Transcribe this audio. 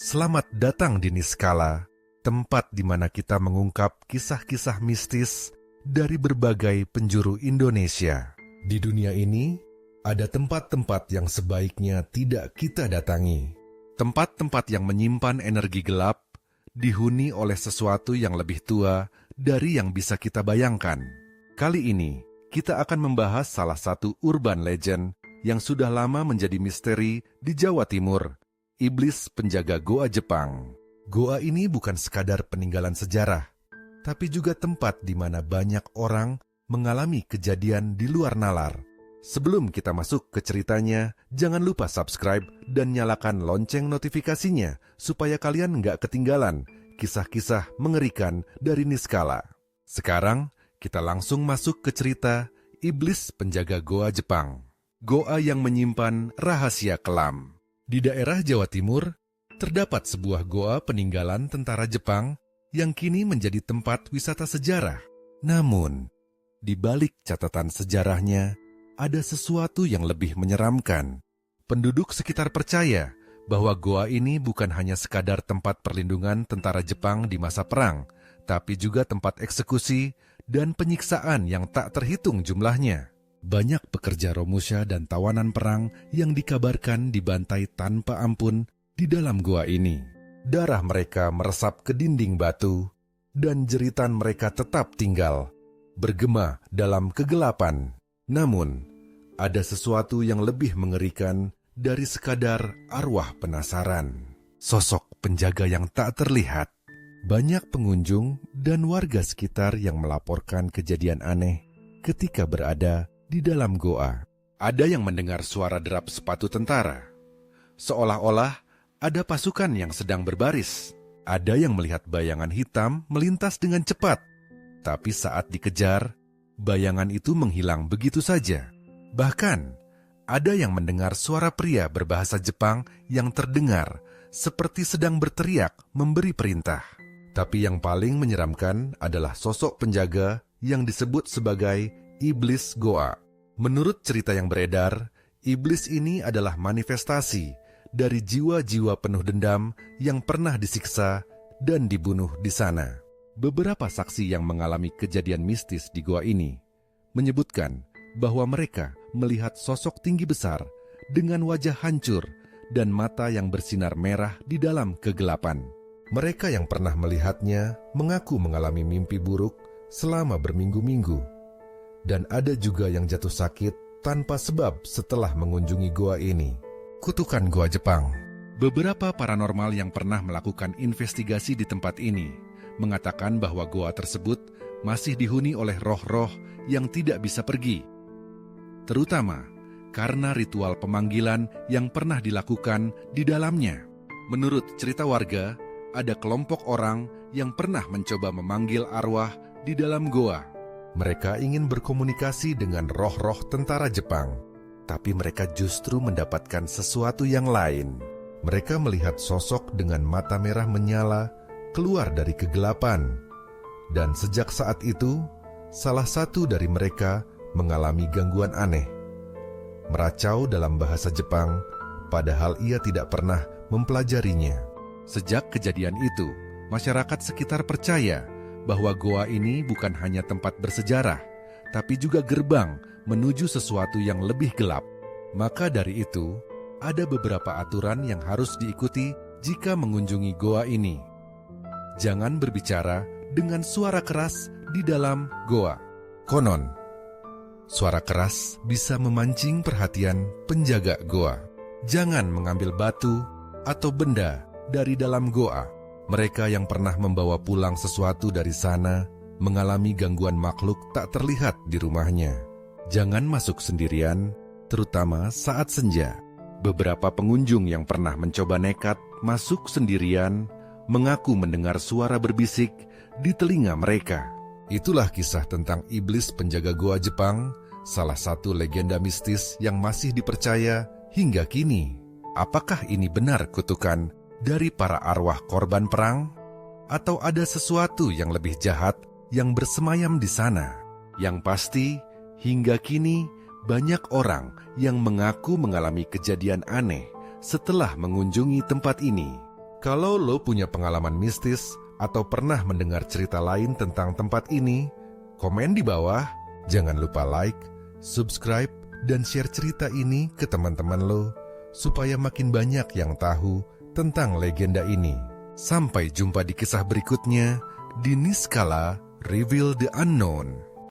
Selamat datang di Niskala, tempat di mana kita mengungkap kisah-kisah mistis dari berbagai penjuru Indonesia. Di dunia ini, ada tempat-tempat yang sebaiknya tidak kita datangi. Tempat-tempat yang menyimpan energi gelap, dihuni oleh sesuatu yang lebih tua dari yang bisa kita bayangkan. Kali ini, kita akan membahas salah satu urban legend yang sudah lama menjadi misteri di Jawa Timur, Iblis Penjaga Goa Jepang. Goa ini bukan sekadar peninggalan sejarah, tapi juga tempat di mana banyak orang mengalami kejadian di luar nalar. Sebelum kita masuk ke ceritanya, jangan lupa subscribe dan nyalakan lonceng notifikasinya supaya kalian nggak ketinggalan kisah-kisah mengerikan dari Niskala. Sekarang, kita langsung masuk ke cerita Iblis Penjaga Goa Jepang. Goa yang menyimpan rahasia kelam. Di daerah Jawa Timur, terdapat sebuah goa peninggalan tentara Jepang yang kini menjadi tempat wisata sejarah. Namun, di balik catatan sejarahnya, ada sesuatu yang lebih menyeramkan. Penduduk sekitar percaya bahwa goa ini bukan hanya sekadar tempat perlindungan tentara Jepang di masa perang, tapi juga tempat eksekusi dan penyiksaan yang tak terhitung jumlahnya. Banyak pekerja Romusha dan tawanan perang yang dikabarkan dibantai tanpa ampun di dalam goa ini. Darah mereka meresap ke dinding batu, dan jeritan mereka tetap tinggal, bergema dalam kegelapan. Namun, ada sesuatu yang lebih mengerikan dari sekadar arwah penasaran. Sosok penjaga yang tak terlihat. Banyak pengunjung dan warga sekitar yang melaporkan kejadian aneh ketika berada di dalam goa. Ada yang mendengar suara derap sepatu tentara, seolah-olah ada pasukan yang sedang berbaris. Ada yang melihat bayangan hitam melintas dengan cepat, tapi saat dikejar, bayangan itu menghilang begitu saja. Bahkan, ada yang mendengar suara pria berbahasa Jepang yang terdengar seperti sedang berteriak memberi perintah. Tapi yang paling menyeramkan adalah sosok penjaga yang disebut sebagai Iblis Goa. Menurut cerita yang beredar, iblis ini adalah manifestasi dari jiwa-jiwa penuh dendam yang pernah disiksa dan dibunuh di sana. Beberapa saksi yang mengalami kejadian mistis di goa ini menyebutkan bahwa mereka melihat sosok tinggi besar dengan wajah hancur dan mata yang bersinar merah di dalam kegelapan. Mereka yang pernah melihatnya mengaku mengalami mimpi buruk selama berminggu-minggu. Dan ada juga yang jatuh sakit tanpa sebab setelah mengunjungi goa ini. Kutukan Goa Jepang. Beberapa paranormal yang pernah melakukan investigasi di tempat ini mengatakan bahwa goa tersebut masih dihuni oleh roh-roh yang tidak bisa pergi. Terutama karena ritual pemanggilan yang pernah dilakukan di dalamnya. Menurut cerita warga, ada kelompok orang yang pernah mencoba memanggil arwah di dalam goa. Mereka ingin berkomunikasi dengan roh-roh tentara Jepang, tapi mereka justru mendapatkan sesuatu yang lain. Mereka melihat sosok dengan mata merah menyala keluar dari kegelapan. Dan sejak saat itu, salah satu dari mereka mengalami gangguan aneh. Meracau dalam bahasa Jepang, padahal ia tidak pernah mempelajarinya. Sejak kejadian itu, masyarakat sekitar percaya bahwa goa ini bukan hanya tempat bersejarah, tapi juga gerbang menuju sesuatu yang lebih gelap. Maka dari itu, ada beberapa aturan yang harus diikuti jika mengunjungi goa ini. Jangan berbicara dengan suara keras di dalam goa. Konon, suara keras bisa memancing perhatian penjaga goa. Jangan mengambil batu atau benda dari dalam goa. Mereka yang pernah membawa pulang sesuatu dari sana mengalami gangguan makhluk tak terlihat di rumahnya. Jangan masuk sendirian, terutama saat senja. Beberapa pengunjung yang pernah mencoba nekat masuk sendirian mengaku mendengar suara berbisik di telinga mereka. Itulah kisah tentang Iblis Penjaga Goa Jepang, salah satu legenda mistis yang masih dipercaya hingga kini. Apakah ini benar kutukan dari para arwah korban perang? Atau ada sesuatu yang lebih jahat yang bersemayam di sana? Yang pasti, hingga kini banyak orang yang mengaku mengalami kejadian aneh setelah mengunjungi tempat ini. Kalau lo punya pengalaman mistis atau pernah mendengar cerita lain tentang tempat ini, komen di bawah. Jangan lupa like, subscribe, dan share cerita ini ke teman-teman lo, supaya makin banyak yang tahu tentang legenda ini. Sampai jumpa di kisah berikutnya di Niskala Reveal the Unknown.